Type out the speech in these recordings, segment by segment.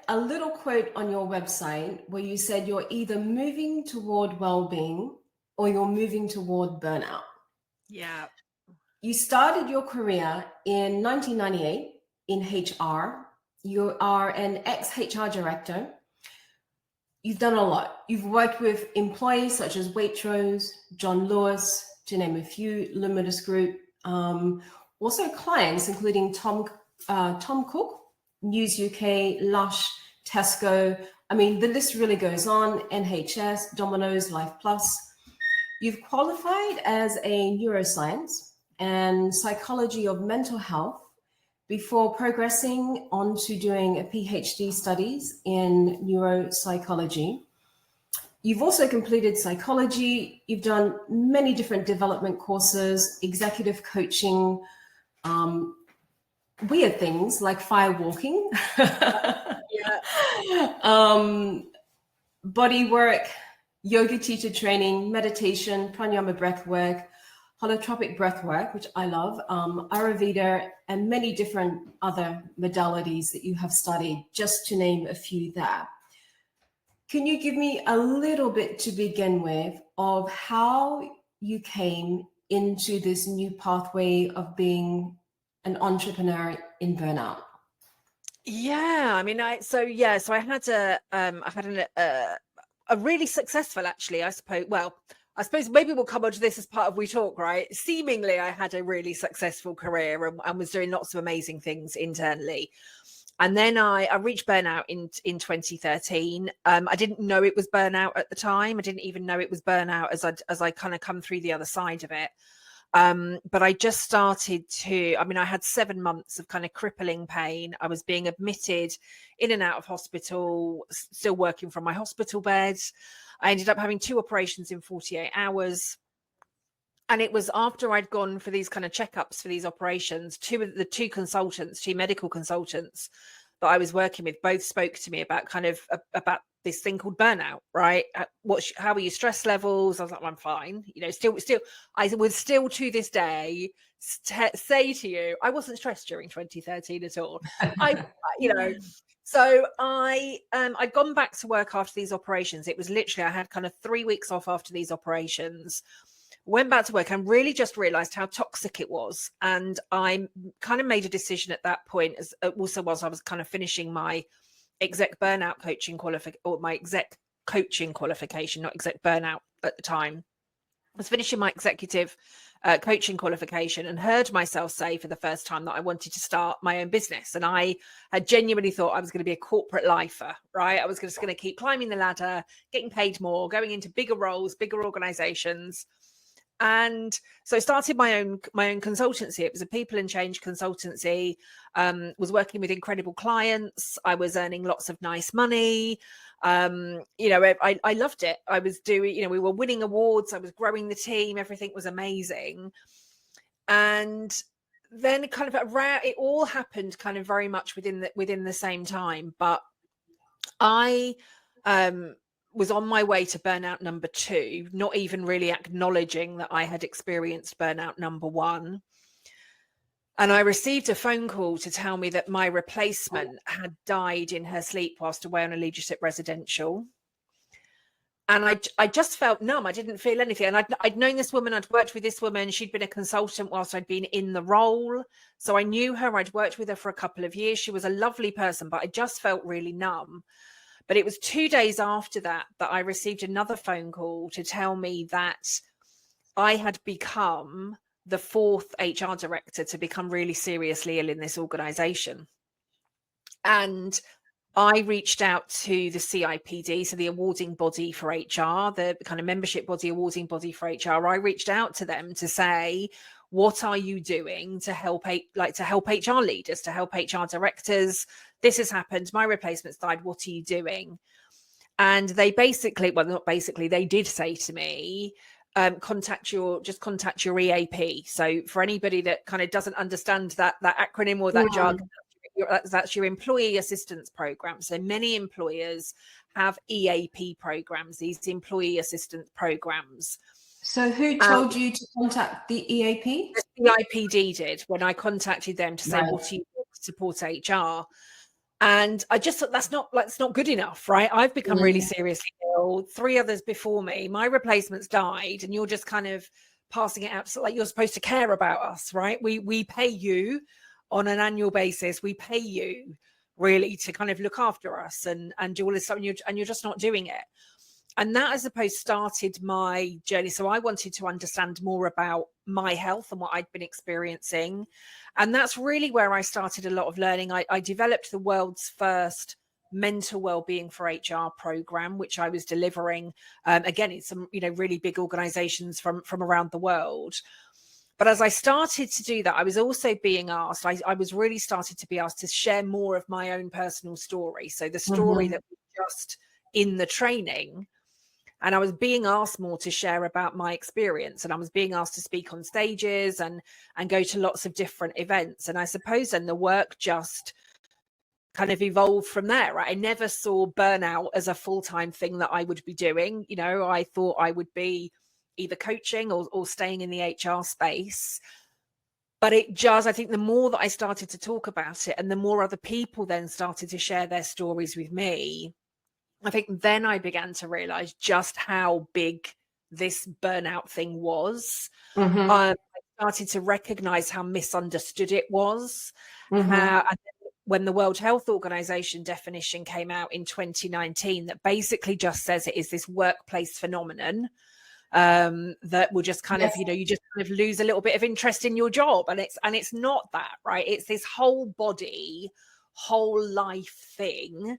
a little quote on your website where you said you're either moving toward well-being or you're moving toward burnout. Yeah. You started your career in 1998 in HR. You are an ex-HR director. You've done a lot. You've worked with employees such as Waitrose, John Lewis, to name a few, Luminous Group. Also clients including Tom Cook, News UK, Lush, Tesco. I mean, the list really goes on. NHS, Domino's, Life Plus. You've qualified as a neuroscience and psychology of mental health before progressing on to doing a PhD studies in neuropsychology. You've also completed psychology. You've done many different development courses, executive coaching, weird things like firewalking, body work, yoga teacher training, meditation, pranayama breath work, holotropic breath work, which I love, Ayurveda, and many different other modalities that you have studied, just to name a few there. Can you give me a little bit to begin with of how you came into this new pathway of being an entrepreneur in burnout? Yeah, I mean, so I had a really successful, actually, I suppose. Well, I suppose maybe we'll come on to this as part of We Talk, right? Seemingly, I had a really successful career and was doing lots of amazing things internally. And then I reached burnout in 2013. I didn't know it was burnout at the time. I didn't even know it was burnout as I kind of come through the other side of it. But I just started to, I mean, I had 7 months of kind of crippling pain. I was being admitted in and out of hospital, still working from my hospital bed. I ended up having 2 operations in 48 hours. And it was after I'd gone for these kind of checkups for these operations, two medical consultants that I was working with both spoke to me about about this thing called burnout, right? How are your stress levels? I was like, well, I'm fine. You know, still, I would still to this day say to you, I wasn't stressed during 2013 at all. So I'd gone back to work after these operations. It was literally, I had kind of 3 weeks off after these operations. Went back to work and really just realized how toxic it was. And I kind of made a decision at that point, as also whilst I was kind of finishing my exec burnout coaching my exec coaching qualification, not exec burnout at the time. I was finishing my executive coaching qualification and heard myself say for the first time that I wanted to start my own business. And I had genuinely thought I was going to be a corporate lifer, right? I was just going to keep climbing the ladder, getting paid more, going into bigger roles, bigger organizations. And so I started my own consultancy. It was a people and change consultancy. Was working with incredible clients. I was earning lots of nice money. I loved it. I was doing, we were winning awards. I was growing the team. Everything was amazing. And then it all happened kind of very much within the same time. But I was on my way to burnout number 2, not even really acknowledging that I had experienced burnout number 1. And I received a phone call to tell me that my replacement had died in her sleep whilst away on a leadership residential. And I just felt numb. I didn't feel anything. And I'd known this woman. I'd worked with this woman. She'd been a consultant whilst I'd been in the role. So I knew her. I'd worked with her for a couple of years. She was a lovely person, but I just felt really numb. But it was 2 days after that I received another phone call to tell me that I had become the 4th HR director to become really seriously ill in this organization. And I reached out to the CIPD, so the awarding body for HR, the kind of membership body, awarding body for HR. I reached out to them to say, what are you doing to help HR leaders, to help HR directors? This has happened. My replacement's died. What are you doing? And they they did say to me, contact your EAP. So for anybody that kind of doesn't understand that acronym or that jargon, that's your employee assistance program. So many employers have EAP programs, these employee assistance programs. So who told you to contact the EAP? The CIPD did, when I contacted them to say, what are you doing to support HR? And I just thought that's not good enough, right? I've become really Mm. seriously ill. 3 others before me, my replacements died, and you're just kind of passing it out. So like, you're supposed to care about us, right? We pay you on an annual basis. We pay you really to kind of look after us and do all this stuff, and you're just not doing it. And that, I suppose, started my journey. So I wanted to understand more about my health and what I'd been experiencing. And that's really where I started a lot of learning. I developed the world's first mental well-being for HR program, which I was delivering, again, in some, really big organizations from around the world. But as I started to do that, I was also being asked, I was really started to be asked to share more of my own personal story. So the story that was just in the training. And I was being asked more to share about my experience, and I was being asked to speak on stages and go to lots of different events. And I suppose then the work just kind of evolved from there, right? I never saw burnout as a full-time thing that I would be doing. I thought I would be either coaching or staying in the HR space. But I think the more that I started to talk about it, and the more other people then started to share their stories with me, I think then I began to realize just how big this burnout thing was. I started to recognize how misunderstood it was. And then when the World Health Organization definition came out in 2019, that basically just says it is this workplace phenomenon that will just kind of, you just kind of lose a little bit of interest in your job. And it's not that, right? It's this whole body, whole life thing.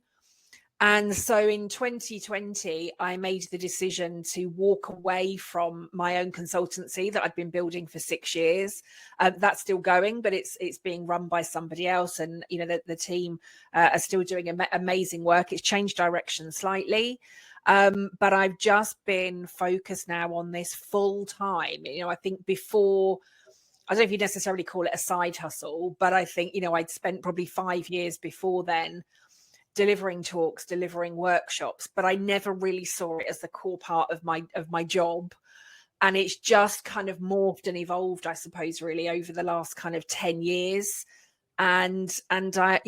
And so in 2020, I made the decision to walk away from my own consultancy that I'd been building for 6 years. That's still going, but it's being run by somebody else. And, the team are still doing amazing work. It's changed direction slightly. But I've just been focused now on this full time. I think before, I don't know if you necessarily call it a side hustle, but I think, I'd spent probably 5 years before then delivering talks, delivering workshops, but I never really saw it as the core part of my job. And it's just kind of morphed and evolved, I suppose, really over the last kind of 10 years. And I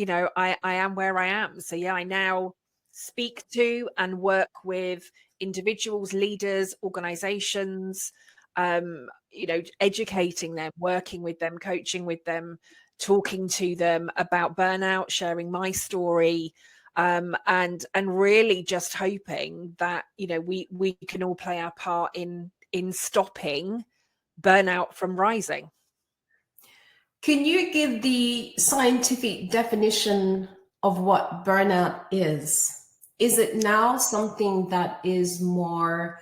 am where I am. So yeah, I now speak to and work with individuals, leaders, organizations, educating them, working with them, coaching with them, talking to them about burnout, sharing my story, and really just hoping that we can all play our part in stopping burnout from rising. Can you give the scientific definition of what burnout is? Is it now something that is more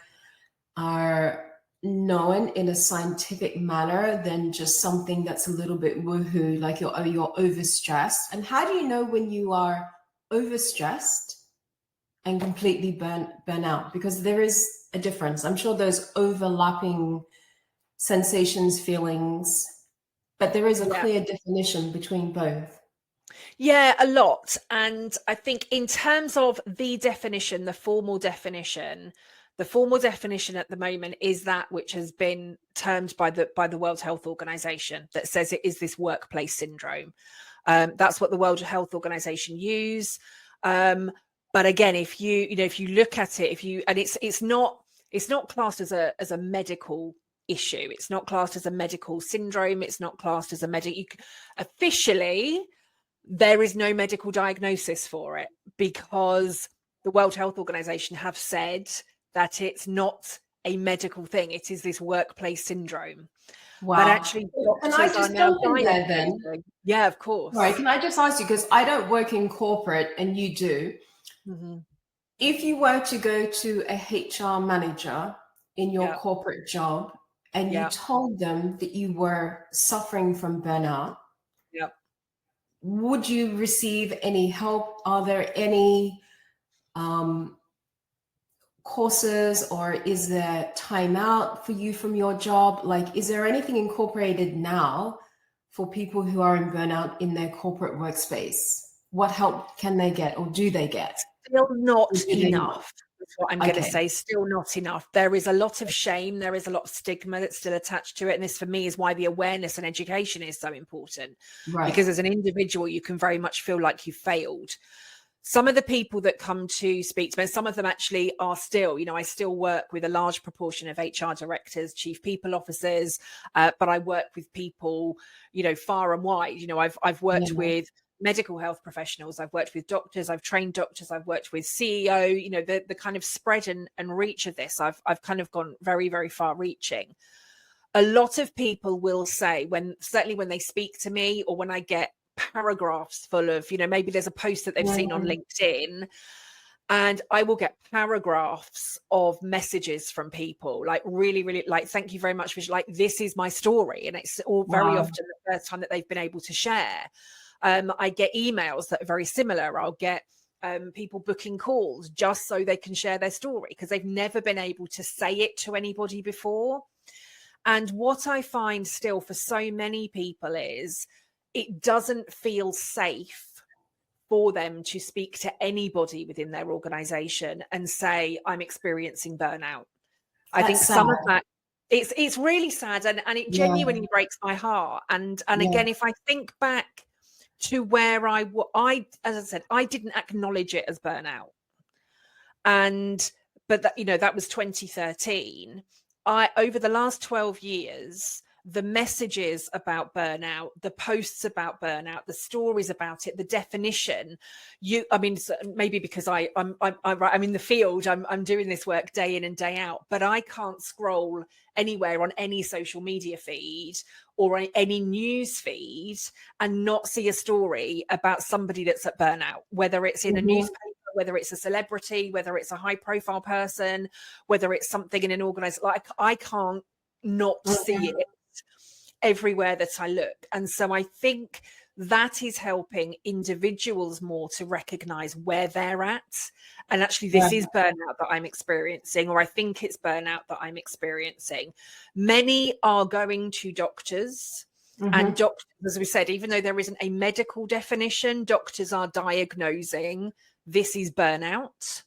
known in a scientific manner than just something that's a little bit woohoo, like you're overstressed? And how do you know when you are overstressed and completely burn out? Because there is a difference. I'm sure there's overlapping sensations, feelings, but there is a clear definition between both. Yeah, a lot. And I think in terms of the definition, the formal definition at the moment is that which has been termed by the World Health Organization, that says it is this workplace syndrome. That's what the World Health Organization use. But again, if you look at it, it's not classed as a medical issue. It's not classed as a medical syndrome. It's not classed as a officially. There is no medical diagnosis for it, because the World Health Organization have said that it's not a medical thing. It is this workplace syndrome. Wow. But actually, can I just jump in there then? Yeah, of course. Right. Can I just ask you, because I don't work in corporate and you do. If you were to go to a HR manager in your corporate job and you told them that you were suffering from burnout, would you receive any help? Are there any courses, or is there time out for you from your job? Like, is there anything incorporated now for people who are in burnout in their corporate workspace? What help can they get, or do they get? Still not enough. That's what I'm going to Okay. say. Still not enough. There is a lot of shame. There is a lot of stigma that's still attached to it. And this, for me, is why the awareness and education is so important. Right. Because as an individual, you can very much feel like you failed. Some of the people that come to speak to me, some of them actually are still, I still work with a large proportion of HR directors, chief people officers, but I work with people, far and wide. I've worked with medical health professionals, I've worked with doctors, I've trained doctors, I've worked with CEO, the kind of spread and reach of this, I've kind of gone very, very far reaching. A lot of people will say, certainly when they speak to me, or when I get paragraphs full of, maybe there's a post that they've seen on LinkedIn, and I will get paragraphs of messages from people like, really, really, like, thank you very much for, like, this is my story. And it's all very often the first time that they've been able to share. I get emails that are very similar. I'll get people booking calls just so they can share their story, because they've never been able to say it to anybody before. And what I find still for so many people is it doesn't feel safe for them to speak to anybody within their organization and say, I'm experiencing burnout. I think some of that, it's really sad, and it genuinely breaks my heart. And again, if I think back to where as I said, I didn't acknowledge it as burnout. But that was 2013. Over the last 12 years, the messages about burnout, the posts about burnout, the stories about it, the definition, maybe because I'm in the field, I'm doing this work day in and day out, but I can't scroll anywhere on any social media feed or any news feed and not see a story about somebody that's at burnout, whether it's in a newspaper, whether it's a celebrity, whether it's a high profile person, whether it's something in an organization. Like, I can't not see it everywhere that I look. And so I think that is helping individuals more to recognize where they're at. And actually, this is burnout that I'm experiencing, or I think it's burnout that I'm experiencing. Many are going to doctors. And doctors, as we said, even though there isn't a medical definition, doctors are diagnosing this is burnout.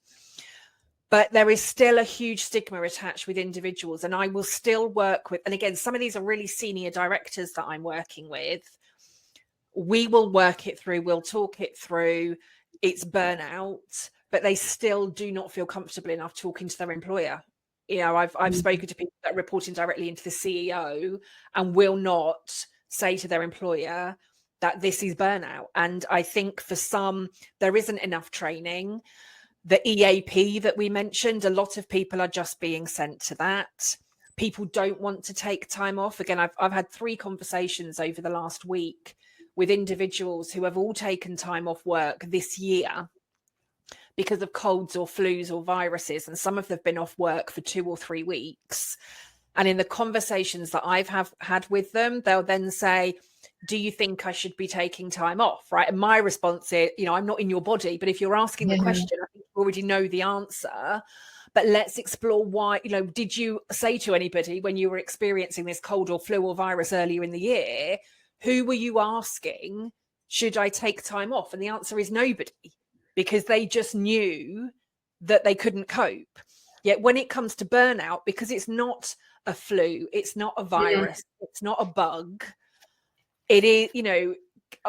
But there is still a huge stigma attached with individuals. And I will still work with, and again, some of these are really senior directors that I'm working with. We will work it through, we'll talk it through. It's burnout, but they still do not feel comfortable enough talking to their employer. I've spoken to people that are reporting directly into the CEO and will not say to their employer that this is burnout. And I think for some, there isn't enough training. The EAP that we mentioned, a lot of people are just being sent to that. People don't want to take time off. Again, I've had 3 conversations over the last week with individuals who have all taken time off work this year because of colds or flus or viruses. And some of them have been off work for 2 or 3 weeks. And in the conversations that I've had with them, they'll then say, do you think I should be taking time off? Right. And my response is, I'm not in your body, but if you're asking the question, I think you already know the answer. But let's explore why, did you say to anybody when you were experiencing this cold or flu or virus earlier in the year, who were you asking, should I take time off? And the answer is nobody, because they just knew that they couldn't cope. Yet when it comes to burnout, because it's not a flu, it's not a virus, it's not a bug, it is,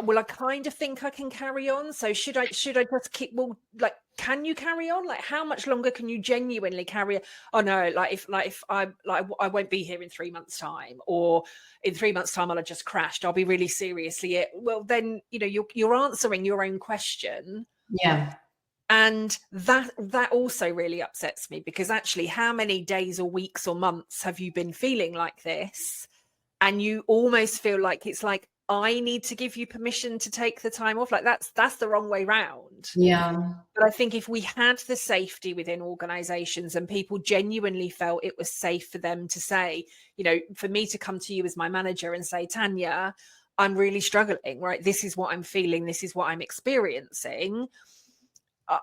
well, I kind of think I can carry on. So should I just keep, can you carry on? Like, how much longer can you genuinely carry? Oh no, if I won't be here in 3 months' time, or in 3 months' time, I'll have just crashed. I'll be really seriously ill. Well, then, you're answering your own question. Yeah. And that also really upsets me, because actually, how many days or weeks or months have you been feeling like this? And you almost feel like it's like, I need to give you permission to take the time off. Like, that's the wrong way round. Yeah. But I think if we had the safety within organizations and people genuinely felt it was safe for them to say, for me to come to you as my manager and say, Tanya, I'm really struggling, right? This is what I'm feeling. This is what I'm experiencing.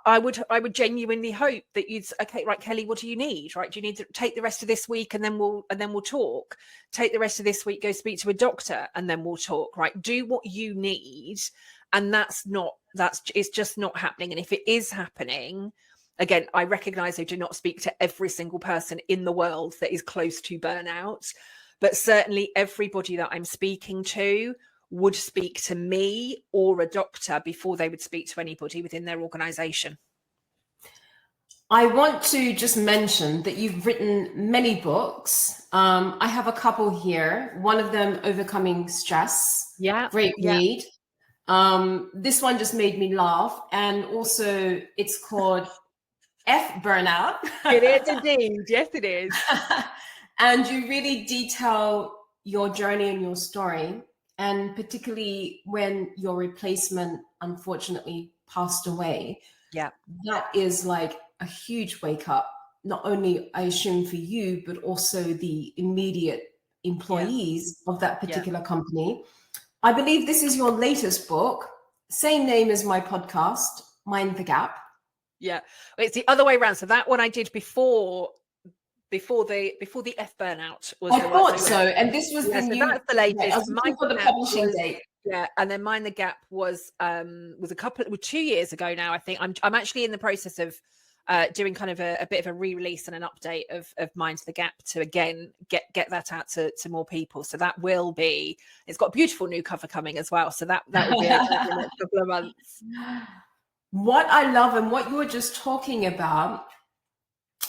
I would genuinely hope that you'd, okay, right, Kelly, what do you need? Right? Do you need to take the rest of this week and then we'll talk? Take the rest of this week, go speak to a doctor, and then we'll talk, right? Do what you need. And it's just not happening. And if it is happening, Again, I recognize I do not speak to every single person in the world that is close to burnout, but certainly everybody that I'm speaking to would speak to me or a doctor before they would speak to anybody within their organization. I want to just mention that you've written many books. I have a couple here. One of them, Overcoming Stress. Yeah. Great read. This one just made me laugh. And also it's called Ck Burnout. It is indeed. Yes, it is. And you really detail your journey and your story. And particularly when your replacement unfortunately passed away. Yeah. That is like a huge wake up, not only I assume for you, but also the immediate employees of that particular company. I believe this is your latest book, same name as my podcast, Mind the Gap. Yeah, it's the other way around. So that one I did before the Ck Burnout was. I thought so, and this was the so new. that's the latest. I was looking for the publishing date. Yeah, and then Mind the Gap was 2 years ago now. I think I'm actually in the process of doing kind of a bit of a re-release and an update of Mind the Gap to again get that out to more people. So that will be. It's got a beautiful new cover coming as well. So that will be over the next couple of months. What I love and what you were just talking about,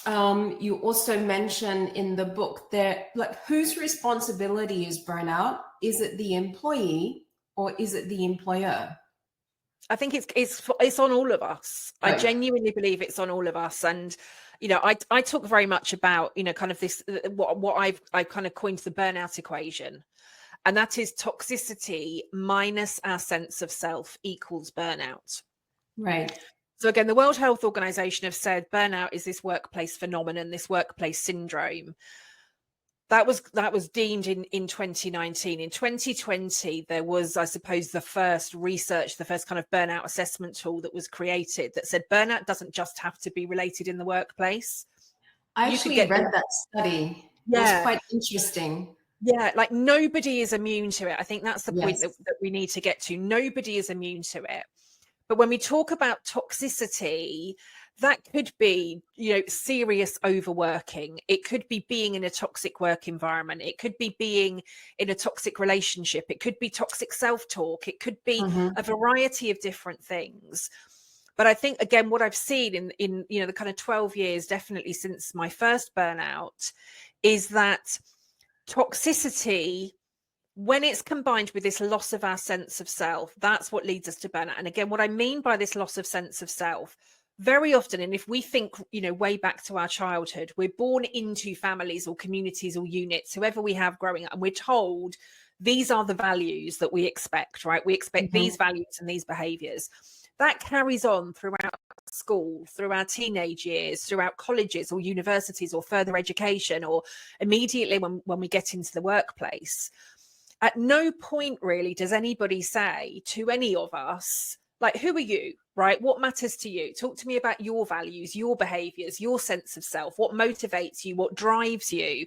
you also mention in the book that, like, whose responsibility is burnout? Is it the employee or is it the employer? I think it's on all of us. Right. I genuinely believe it's on all of us. And, you know, I talk very much about, you know, kind of this, what I've kind of coined the burnout equation. And that is toxicity minus our sense of self equals burnout. Right. So again, the World Health Organization have said burnout is this workplace phenomenon, this workplace syndrome. That was deemed in 2019. In 2020, there was, I suppose, the first kind of burnout assessment tool that was created that said burnout doesn't just have to be related in the workplace. I actually read that study. Yeah. It was quite interesting. Yeah, like nobody is immune to it. I think that's the point that we need to get to. Nobody is immune to it. But when we talk about toxicity, that could be, you know, serious overworking. It could be being in a toxic work environment. It could be being in a toxic relationship. It could be toxic self-talk. It could be a variety of different things. But I think, again, what I've seen in you know, the kind of 12 years, definitely since my first burnout, is that toxicity, when it's combined with this loss of our sense of self, that's what leads us to burnout. And again, what I mean by this loss of sense of self, very often, and if we think, you know, way back to our childhood, we're born into families or communities or units, whoever we have growing up, and we're told these are the values that we expect, right? We expect these values and these behaviors. That carries on throughout school, through our teenage years, throughout colleges or universities or further education, or immediately when we get into the workplace. At no point really does anybody say to any of us, like, who are you, right? What matters to you? Talk to me about your values, your behaviors, your sense of self, what motivates you, what drives you.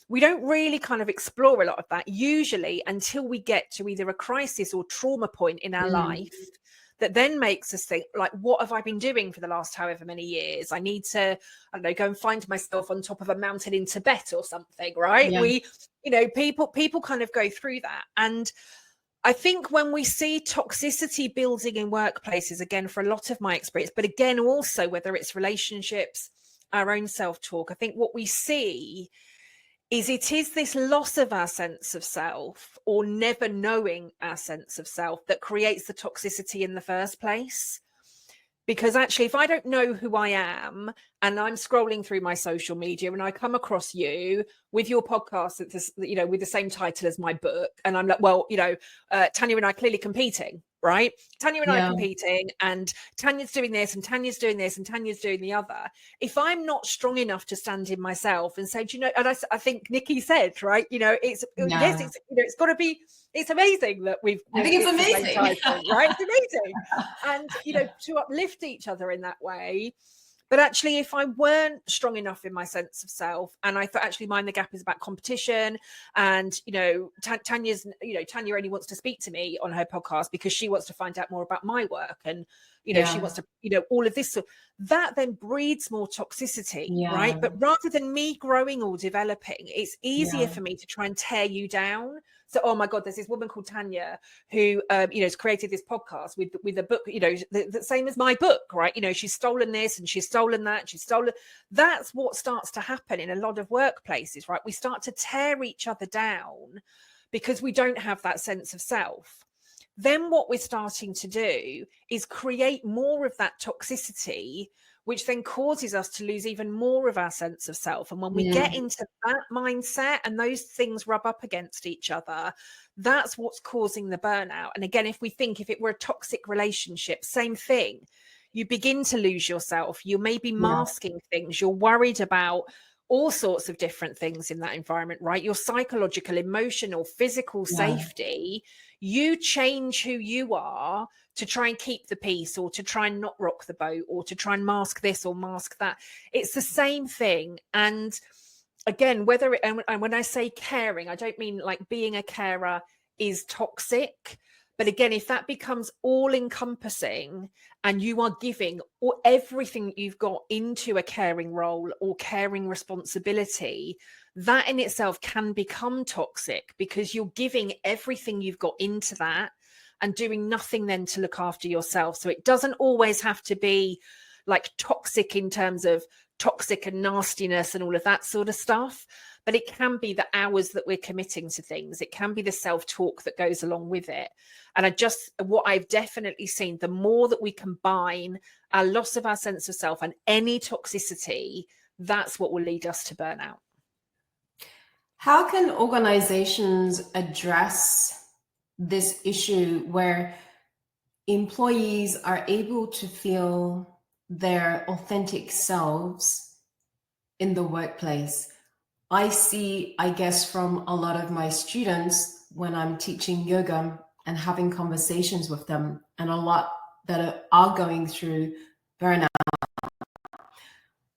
We don't really kind of explore a lot of that usually until we get to either a crisis or trauma point in our life that then makes us think, like, what have I been doing for the last however many years? I need to, I don't know, go and find myself on top of a mountain in Tibet or something, right? We, you know, people kind of go through that. And I think when we see toxicity building in workplaces, again, for a lot of my experience, but again, also whether it's relationships, our own self-talk, I think what we see is it is this loss of our sense of self, or never knowing our sense of self, that creates the toxicity in the first place. Because actually, if I don't know who I am and I'm scrolling through my social media and I come across you with your podcast, that's, you know, with the same title as my book, and I'm like, well, you know, Tanya and I are clearly competing, right? Tanya and I are competing, and Tanya's doing this and Tanya's doing this and Tanya's doing the other. If I'm not strong enough to stand in myself and say, do you know, and I think Nikki said, right, you know, it's yes, it's, you know, it's got to be, it's amazing that I think it's amazing, title, right? It's amazing. And, you know, to uplift each other in that way. But actually, if I weren't strong enough in my sense of self, and I thought actually Mind the Gap is about competition, and Tanya only wants to speak to me on her podcast because she wants to find out more about my work, and she wants to all of this, so that then breeds more toxicity, right? But rather than me growing or developing, it's easier for me to try and tear you down. So, oh my God, there's this woman called Tanya who, has created this podcast with a book, the same as my book, right? She's stolen this and she's stolen that. That's what starts to happen in a lot of workplaces, right? We start to tear each other down because we don't have that sense of self. Then what we're starting to do is create more of that toxicity, which then causes us to lose even more of our sense of self. And when we get into that mindset and those things rub up against each other, that's what's causing the burnout. And again, if it were a toxic relationship, same thing. You begin to lose yourself. You may be masking things. You're worried about all sorts of different things in that environment, right? Your psychological, emotional, physical safety. You change who you are to try and keep the peace, or to try and not rock the boat, or to try and mask this or mask that. It's the same thing. And again, and when I say caring, I don't mean like being a carer is toxic. But again, if that becomes all encompassing and you are giving everything you've got into a caring role or caring responsibility, that in itself can become toxic, because you're giving everything you've got into that and doing nothing then to look after yourself. So it doesn't always have to be like toxic in terms of toxic and nastiness and all of that sort of stuff. But it can be the hours that we're committing to things. It can be the self-talk that goes along with it. And what I've definitely seen, the more that we combine our loss of our sense of self and any toxicity, that's what will lead us to burnout. How can organizations address this issue where employees are able to feel their authentic selves in the workplace? I see, I guess, from a lot of my students when I'm teaching yoga and having conversations with them, and a lot that are going through burnout.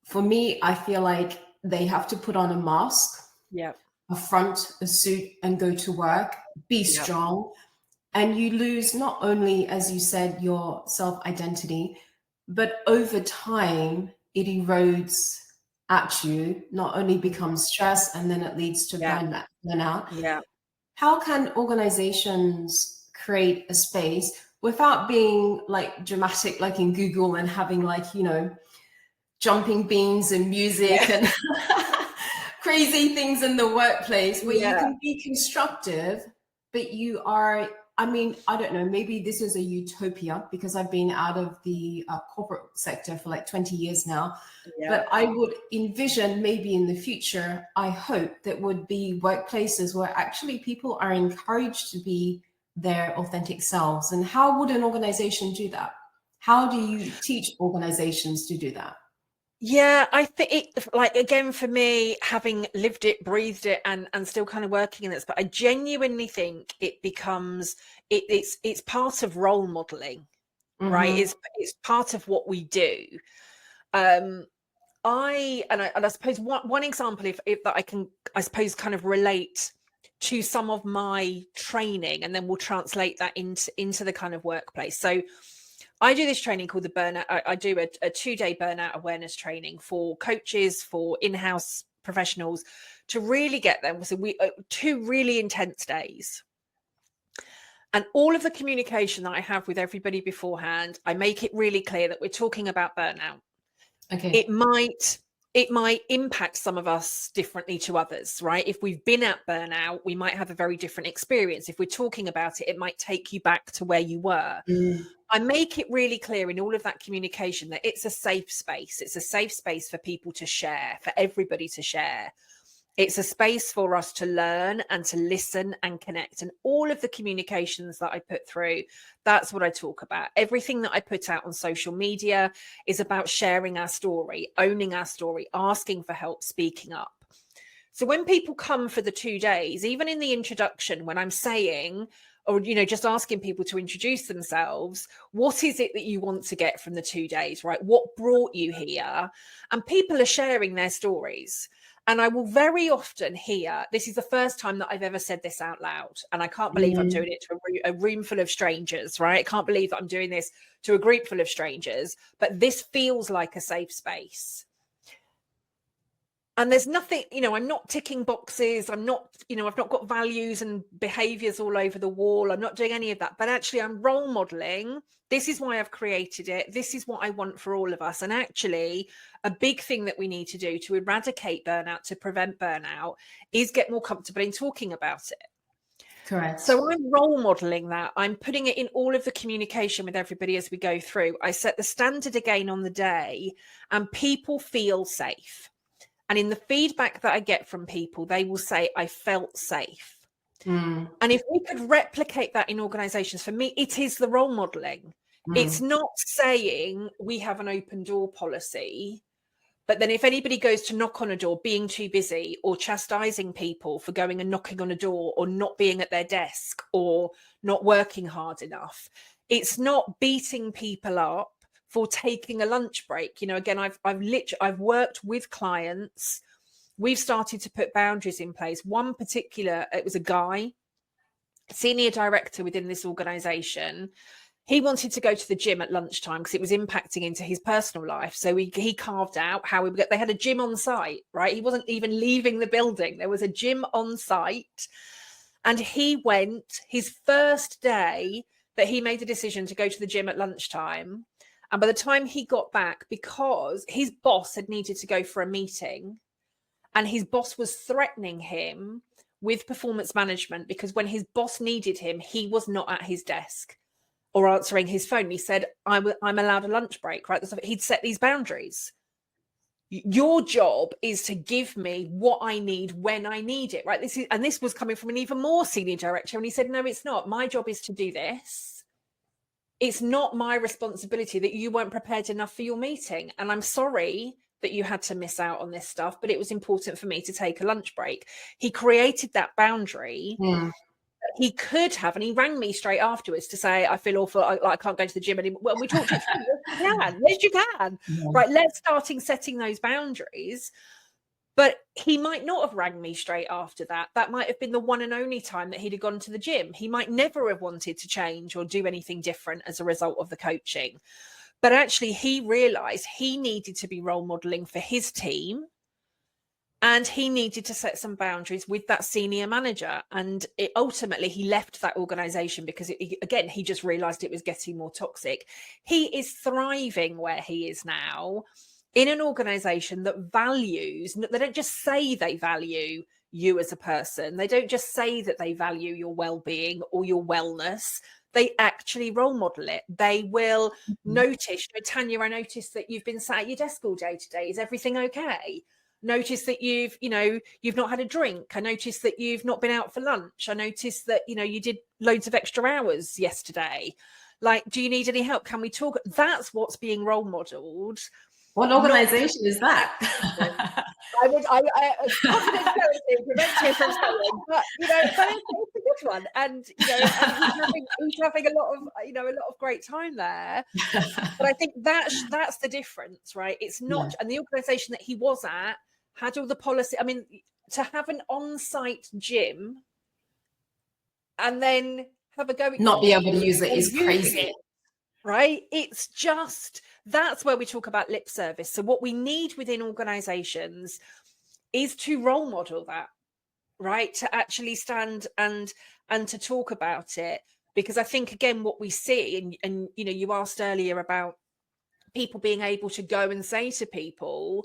For me, I feel like they have to put on a mask, a front, a suit, and go to work, be strong. And you lose not only, as you said, your self-identity, but over time, it erodes at you, not only becomes stress, and then it leads to burnout. How can organizations create a space without being like dramatic, like in Google, and having like, jumping beams and music and crazy things in the workplace, where you can be constructive, but you are, I don't know, maybe this is a utopia because I've been out of the corporate sector for like 20 years now. But I would envision maybe in the future, I hope that would be workplaces where actually people are encouraged to be their authentic selves. And how would an organization do that? How do you teach organizations to do that? Yeah, I think it, like, again, for me, having lived it, breathed it, and still kind of working in this, but I genuinely think it becomes, it's part of role modeling, right? It's part of what we do. I suppose one example, if that I can, I suppose, kind of relate to some of my training, and then we'll translate that into the kind of workplace. So I do this training called the Burnout. I do a 2-day burnout awareness training for coaches, for in-house professionals, to really get them. So 2 really intense days. And all of the communication that I have with everybody beforehand, I make it really clear that we're talking about burnout. Okay. It might impact some of us differently to others, right? If we've been at burnout, we might have a very different experience. If we're talking about it, it might take you back to where you were. I make it really clear in all of that communication that it's a safe space. It's a safe space for people to share, for everybody to share. It's a space for us to learn and to listen and connect. And all of the communications that I put through, that's what I talk about. Everything that I put out on social media is about sharing our story, owning our story, asking for help, speaking up. So when people come for the 2 days, even in the introduction, when I'm saying, or, you know, just asking people to introduce themselves. What is it that you want to get from the 2 days, right? What brought you here? And people are sharing their stories. And I will very often hear, this is the first time that I've ever said this out loud, and I can't believe I'm doing it to a room full of strangers, right? I can't believe that I'm doing this to a group full of strangers, but this feels like a safe space. And there's nothing, you know, I'm not ticking boxes. I'm not, you know, I've not got values and behaviors all over the wall. I'm not doing any of that, but actually I'm role modeling. This is why I've created it. This is what I want for all of us. And actually a big thing that we need to do to eradicate burnout, to prevent burnout, is get more comfortable in talking about it. Correct. So I'm role modeling that. I'm putting it in all of the communication with everybody as we go through. I set the standard again on the day, and people feel safe. And in the feedback that I get from people, they will say, I felt safe. And if we could replicate that in organizations, for me, it is the role modeling. It's not saying we have an open door policy, but then if anybody goes to knock on a door, being too busy, or chastising people for going and knocking on a door, or not being at their desk, or not working hard enough, it's not beating people up for taking a lunch break. You know, again, I've worked with clients. We've started to put boundaries in place. One particular, it was a guy, senior director within this organization. He wanted to go to the gym at lunchtime because it was impacting into his personal life. So he carved out how they had a gym on site, right? He wasn't even leaving the building. There was a gym on site. And he went, his first day that he made a decision to go to the gym at lunchtime. And by the time he got back, because his boss had needed to go for a meeting, and his boss was threatening him with performance management, because when his boss needed him, he was not at his desk or answering his phone. He said, I'm allowed a lunch break, right? He'd set these boundaries. Your job is to give me what I need when I need it, right? This was coming from an even more senior director. And he said, no, it's not. My job is to do this. It's not my responsibility that you weren't prepared enough for your meeting. And I'm sorry that you had to miss out on this stuff, but it was important for me to take a lunch break. He created that boundary. He could have, and he rang me straight afterwards to say, I feel awful, I can't go to the gym anymore. Well, we talked it through. Yes, you can. Right, let's start setting those boundaries. But he might not have rang me straight after that. That might have been the one and only time that he'd have gone to the gym. He might never have wanted to change or do anything different as a result of the coaching. But actually, he realized he needed to be role modeling for his team. And he needed to set some boundaries with that senior manager. And ultimately, he left that organization because, again, he just realized it was getting more toxic. He is thriving where he is now in an organization that values, they don't just say they value you as a person. They don't just say that they value your well-being or your wellness. They actually role model it. They will notice, Tanya, I noticed that you've been sat at your desk all day today. Is everything okay? Notice that you've not had a drink. I noticed that you've not been out for lunch. I noticed that, you did loads of extra hours yesterday. Like, do you need any help? Can we talk? That's what's being role modeled. What organization is that? I confidentiality prevents you from saying, but it's a good one. And he's having a lot of great time there. But I think that's the difference, right? It's not, and the organization that he was at had all the policy. I mean, to have an on-site gym and then have a go, not be able to use it is crazy. Right? It's just, that's where we talk about lip service. So what we need within organizations is to role model that, right? To actually stand and to talk about it. Because I think, again, what we see, and you asked earlier about people being able to go and say to people,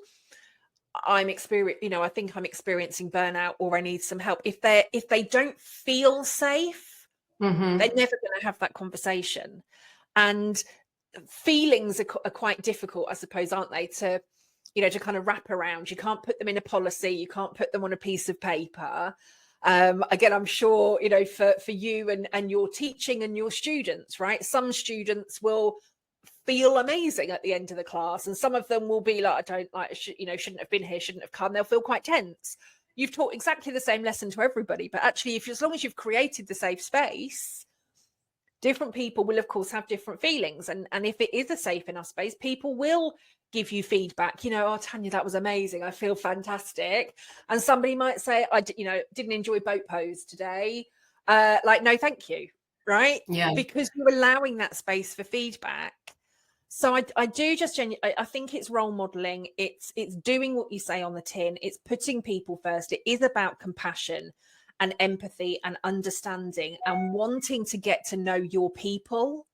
I think I'm experiencing burnout, or I need some help. If they don't feel safe, they're never going to have that conversation. And feelings are quite difficult, I suppose, aren't they, to kind of wrap around. You can't put them in a policy. You can't put them on a piece of paper. Again, I'm sure, for you and your teaching and your students, right? Some students will feel amazing at the end of the class, and some of them will be like, I don't like, shouldn't have been here, shouldn't have come. They'll feel quite tense. You've taught exactly the same lesson to everybody, but actually, as long as you've created the safe space, different people will of course have different feelings, and if it is a safe enough space, people will give you feedback, you know, oh Tanya, that was amazing, I feel fantastic. And somebody might say, didn't enjoy boat pose today, like, no thank you, right? Yeah. Because you're allowing that space for feedback. So I do just genuinely, I think it's role modeling, it's doing what you say on the tin, it's putting people first. It is about compassion and empathy and understanding and wanting to get to know your people,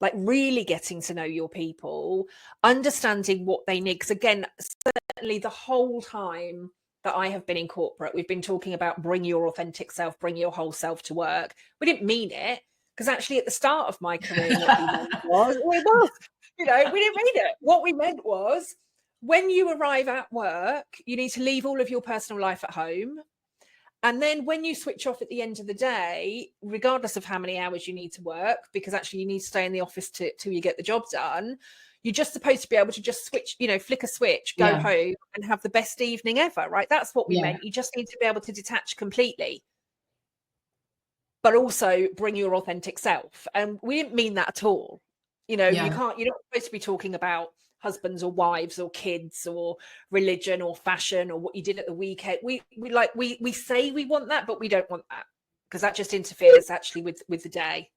like really getting to know your people, understanding what they need. Because again, certainly the whole time that I have been in corporate, we've been talking about bring your authentic self, bring your whole self to work. We didn't mean it, because actually at the start of my career, what we meant was, we didn't mean it. What we meant was, when you arrive at work, you need to leave all of your personal life at home. And then when you switch off at the end of the day, regardless of how many hours you need to work, because actually you need to stay in the office till you get the job done, you're just supposed to be able to just switch, flick a switch, go home and have the best evening ever, right? That's what we meant. You just need to be able to detach completely, but also bring your authentic self. And we didn't mean that at all. You're not supposed to be talking about husbands or wives or kids or religion or fashion or what you did at the weekend. We say we want that, but we don't want that, because that just interferes actually with the day.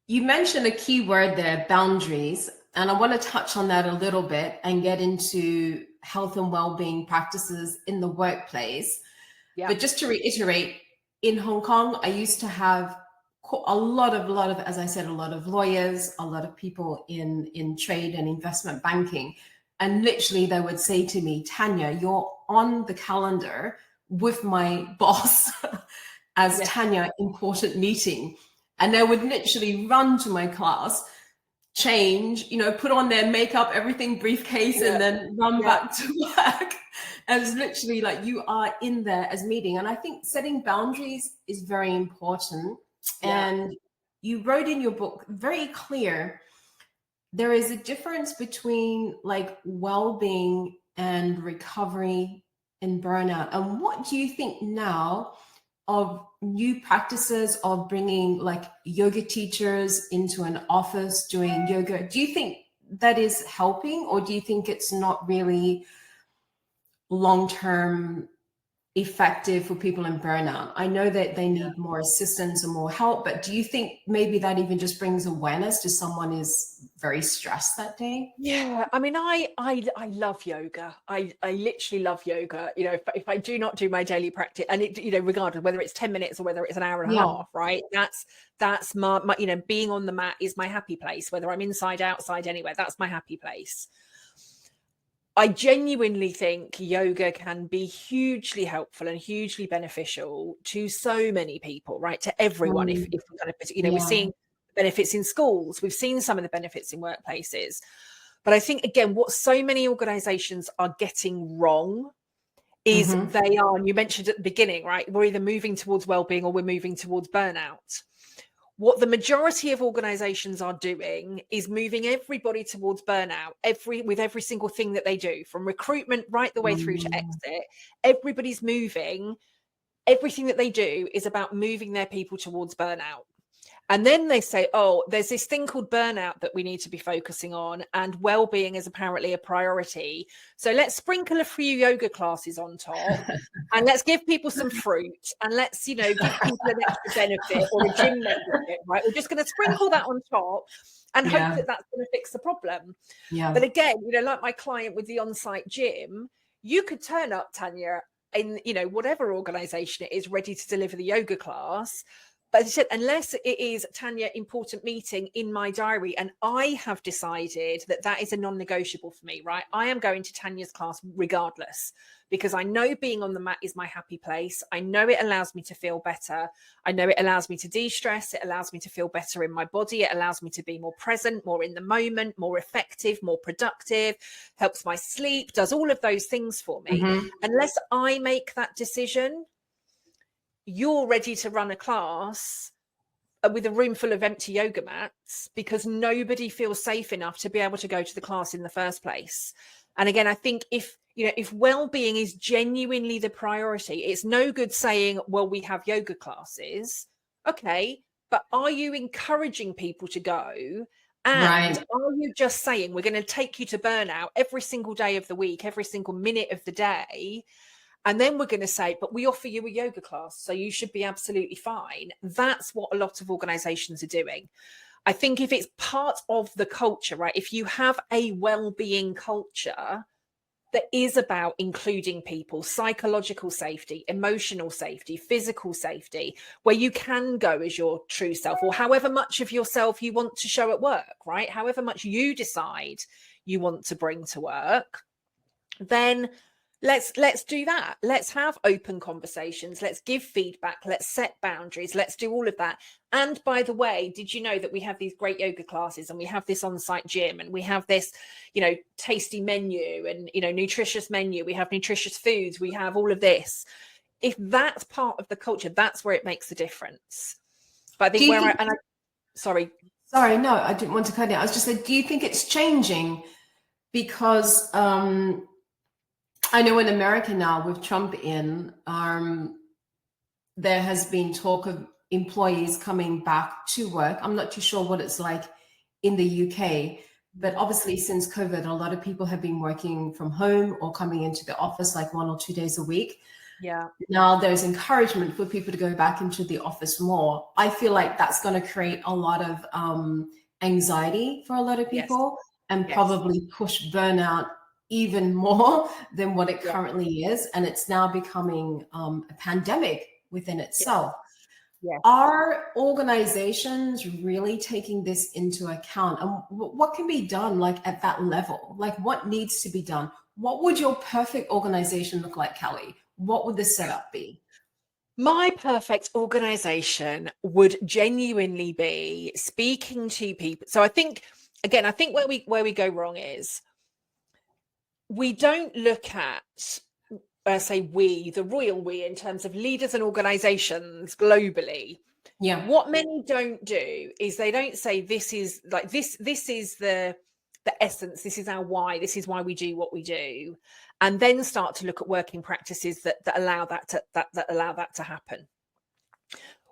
You mentioned a key word there, boundaries, and I want to touch on that a little bit and get into health and well-being practices in the workplace. But just to reiterate, in Hong Kong, I used to have a lot of, as I said, a lot of lawyers, a lot of people in trade and investment banking. And literally they would say to me, Tanya, you're on the calendar with my boss as Tanya, important meeting. And they would literally run to my class, change, put on their makeup, everything, briefcase, and then run back to work. And it's literally like you are in there as meeting. And I think setting boundaries is very important. And you wrote in your book very clear, there is a difference between like well-being and recovery and burnout. And what do you think now of new practices of bringing like yoga teachers into an office doing yoga? Do you think that is helping, or do you think it's not really long-term effective for people in burnout? I know that they need more assistance and more help, but do you think maybe that even just brings awareness to someone is very stressed that day? Yeah, I mean, I love yoga. I literally love yoga. If I do not do my daily practice, and it, regardless whether it's 10 minutes or whether it's an hour and a half, right? That's my being on the mat is my happy place, whether I'm inside, outside, anywhere, that's my happy place. I genuinely think yoga can be hugely helpful and hugely beneficial to so many people, right? To everyone. If we kind of, we're seeing benefits in schools, we've seen some of the benefits in workplaces. But I think, again, what so many organizations are getting wrong is they are, and you mentioned at the beginning, right? We're either moving towards well-being or we're moving towards burnout. What the majority of organizations are doing is moving everybody towards burnout, with every single thing that they do, from recruitment right the way through to exit. Everybody's moving. Everything that they do is about moving their people towards burnout. And then they say, oh, there's this thing called burnout that we need to be focusing on, and well-being is apparently a priority. So let's sprinkle a few yoga classes on top, and let's give people some fruit, and let's, give people an extra benefit or a gym membership, right? We're just going to sprinkle that on top and hope that that's going to fix the problem. But again, like my client with the on-site gym, you could turn up, Tanya, in, whatever organization it is, ready to deliver the yoga class. But unless it is, Tanya, important meeting in my diary, and I have decided that is a non-negotiable for me, right? I am going to Tanya's class regardless, because I know being on the mat is my happy place. I know it allows me to feel better. I know it allows me to de-stress. It allows me to feel better in my body. It allows me to be more present, more in the moment, more effective, more productive, helps my sleep, does all of those things for me. Unless I make that decision, you're ready to run a class with a room full of empty yoga mats because nobody feels safe enough to be able to go to the class in the first place. And again, I think if well-being is genuinely the priority, it's no good saying, well, we have yoga classes. Okay, but are you encouraging people to go? And are you just saying, we're going to take you to burnout every single day of the week, every single minute of the day? And then we're going to say, but we offer you a yoga class, so you should be absolutely fine. That's what a lot of organizations are doing. I think if it's part of the culture, right? If you have a well-being culture that is about including people, psychological safety, emotional safety, physical safety, where you can go as your true self, or however much of yourself you want to show at work, right? However much you decide you want to bring to work, then let's do that. Let's have open conversations. Let's give feedback. Let's set boundaries. Let's do all of that. And by the way, did you know that we have these great yoga classes, and we have this on-site gym, and we have this, tasty menu, and, nutritious menu. We have nutritious foods. We have all of this. If that's part of the culture, that's where it makes a difference. But I think sorry, no, I didn't want to cut it. I was just saying, do you think it's changing? Because I know in America now, with Trump in, there has been talk of employees coming back to work. I'm not too sure what it's like in the UK, but obviously since COVID, a lot of people have been working from home or coming into the office like 1 or 2 days a week. Yeah. Now there's encouragement for people to go back into the office more. I feel like that's going to create a lot of anxiety for a lot of people, and probably push burnout even more than what it currently is. And it's now becoming a pandemic within itself. Are organizations really taking this into account? And what can be done like at that level? Like what needs to be done? What would your perfect organization look like, Kelly? What would the setup be? My perfect organization would genuinely be speaking to people. So I think where we go wrong is we don't look at, the royal we, in terms of leaders and organizations globally. Yeah. What many don't do is they don't say, this is the essence, this is our why, this is why we do what we do, and then start to look at working practices that allow that to happen.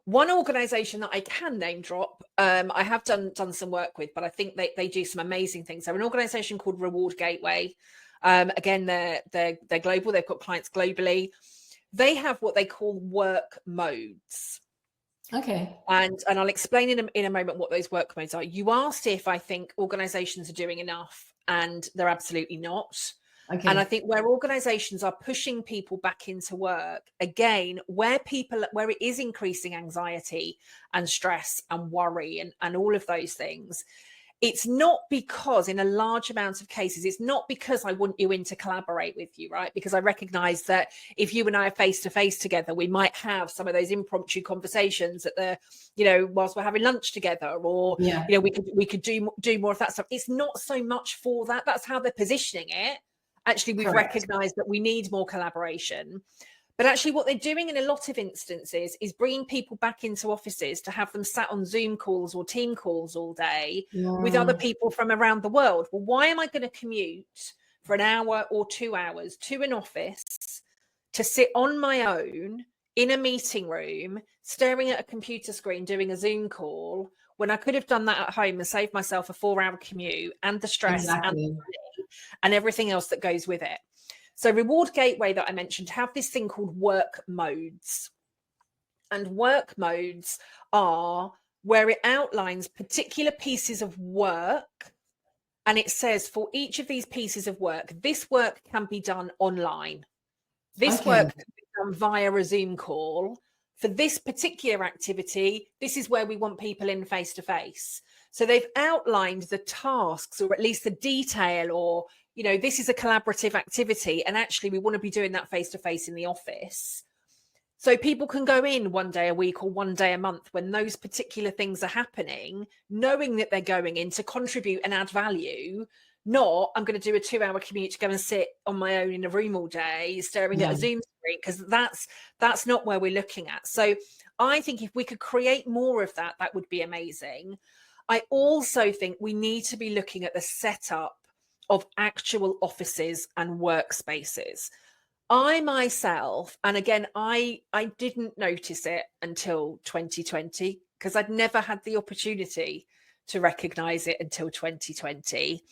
One organization that I can name drop, I have done some work with, but I think they do some amazing things. They're an organization called Reward Gateway. Again, they're global. They've got clients globally. They have what they call work modes. Okay. And I'll explain in a moment what those work modes are. You asked if I think organizations are doing enough, and they're absolutely not. Okay. And I think where organizations are pushing people back into work, again, where it is increasing anxiety and stress and worry and all of those things, it's not because, in a large amount of cases, it's not because I want you in to collaborate with you, right? Because I recognize that if you and I are face to face together, we might have some of those impromptu conversations at whilst we're having lunch together, or, we could do more of that stuff. It's not so much for that. That's how they're positioning it. Actually, we've recognized that we need more collaboration. But actually what they're doing in a lot of instances is bringing people back into offices to have them sat on Zoom calls or team calls all day with other people from around the world. Well, why am I going to commute for an hour or 2 hours to an office to sit on my own in a meeting room, staring at a computer screen, doing a Zoom call, when I could have done that at home and saved myself a 4-hour commute and the stress and everything else that goes with it? So Reward Gateway that I mentioned have this thing called work modes. And work modes are where it outlines particular pieces of work. And it says, for each of these pieces of work, this work can be done online. This work can be done via a Zoom call. For this particular activity, this is where we want people in face to face. So they've outlined the tasks, or at least the detail, or this is a collaborative activity, and actually we want to be doing that face-to-face in the office. So people can go in 1 day a week or 1 day a month when those particular things are happening, knowing that they're going in to contribute and add value, not I'm going to do a 2-hour commute to go and sit on my own in a room all day staring at a Zoom screen, because that's not where we're looking at. So I think if we could create more of that, that would be amazing. I also think we need to be looking at the setup of actual offices and workspaces. I myself, and again, I didn't notice it until 2020, because I'd never had the opportunity to recognize it until 2020.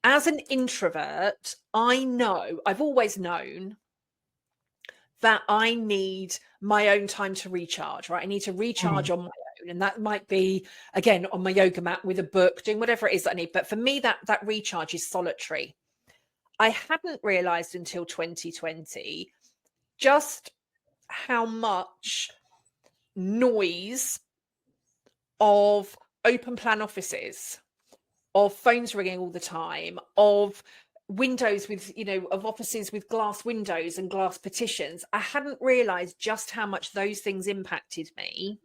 As an introvert, I've always known that I need my own time to recharge, right? I need to recharge on my own. And that might be, again, on my yoga mat with a book, doing whatever it is that I need. But for me, that recharge is solitary. I hadn't realized until 2020 just how much noise of open plan offices, of phones ringing all the time, of windows with, of offices with glass windows and glass partitions. I hadn't realized just how much those things impacted me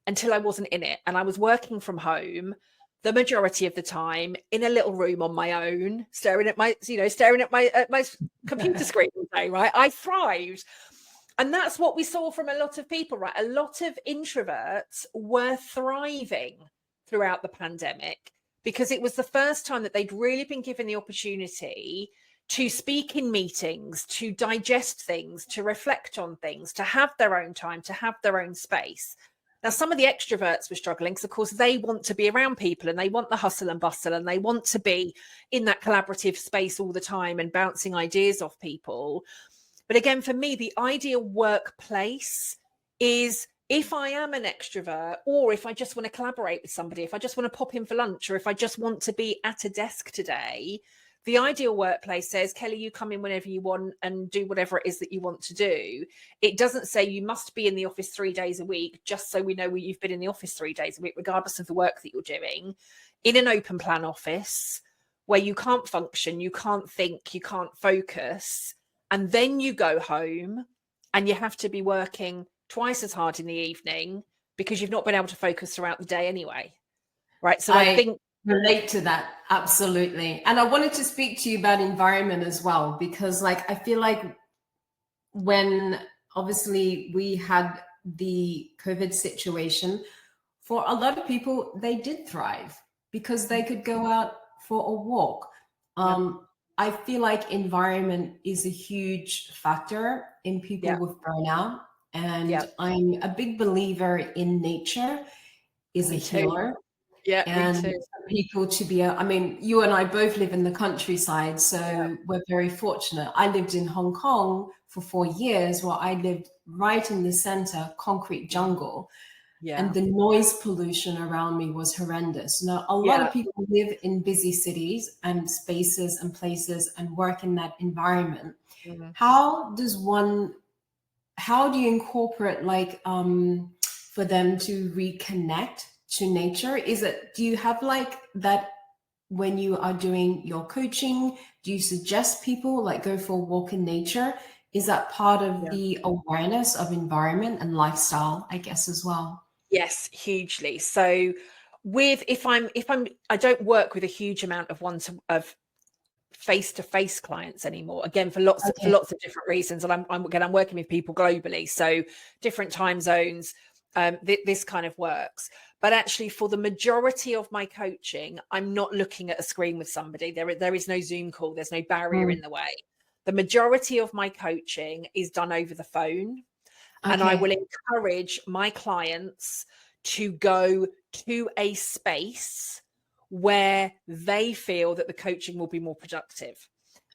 until I wasn't in it. And I was working from home the majority of the time in a little room on my own, staring at my computer screen all day, right? I thrived. And that's what we saw from a lot of people, right? A lot of introverts were thriving throughout the pandemic because it was the first time that they'd really been given the opportunity to speak in meetings, to digest things, to reflect on things, to have their own time, to have their own space. Now, some of the extroverts were struggling because, of course, they want to be around people and they want the hustle and bustle and they want to be in that collaborative space all the time and bouncing ideas off people. But again, for me, the ideal workplace is if I am an extrovert, or if I just want to collaborate with somebody, if I just want to pop in for lunch, or if I just want to be at a desk today, the ideal workplace says, Kelly, you come in whenever you want and do whatever it is that you want to do. It doesn't say you must be in the office 3 days a week, just so we know you've been in the office 3 days a week, regardless of the work that you're doing. In an open plan office where you can't function, you can't think, you can't focus, and then you go home and you have to be working twice as hard in the evening because you've not been able to focus throughout the day anyway. Right. So I think relate to that. Absolutely. And I wanted to speak to you about environment as well, because I feel like when obviously we had the COVID situation, for a lot of people, they did thrive because they could go out for a walk. I feel like environment is a huge factor in people with burnout. And I'm a big believer in nature is a healer. And me too. for people to be, you and I both live in the countryside, so we're very fortunate. I lived in Hong Kong for 4 years, where I lived right in the center, concrete jungle. And the noise pollution around me was horrendous. Now, a lot of people live in busy cities and spaces and places and work in that environment. How do you incorporate for them to reconnect to nature? Do you have that when you are doing your coaching? Do you suggest people go for a walk in nature? Is that part of the awareness of environment and lifestyle, I guess, as well? Yes, hugely. So I don't work with a huge amount of face-to-face clients anymore, again for lots of different reasons, and I'm working with people globally, so different time zones. This kind of works, but actually for the majority of my coaching, I'm not looking at a screen with somebody. There is no Zoom call, there's no barrier in the way. The majority of my coaching is done over the phone. And I will encourage my clients to go to a space where they feel that the coaching will be more productive.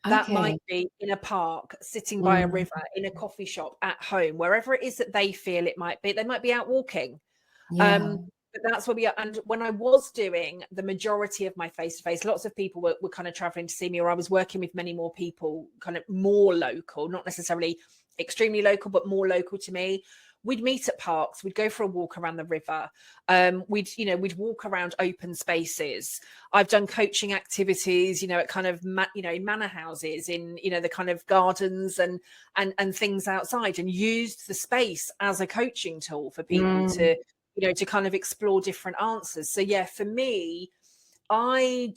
That might be in a park, sitting by a river, in a coffee shop, at home, wherever it is that they feel it might be. They might be out walking. But that's where we are. And when I was doing the majority of my face-to-face, lots of people were kind of traveling to see me, or I was working with many more people, kind of more local, not necessarily extremely local, but more local to me. We'd meet at parks, we'd go for a walk around the river. We'd walk around open spaces. I've done coaching activities, at kind of, manor houses, in, the kind of gardens and things outside, and used the space as a coaching tool for people to kind of explore different answers. So for me, we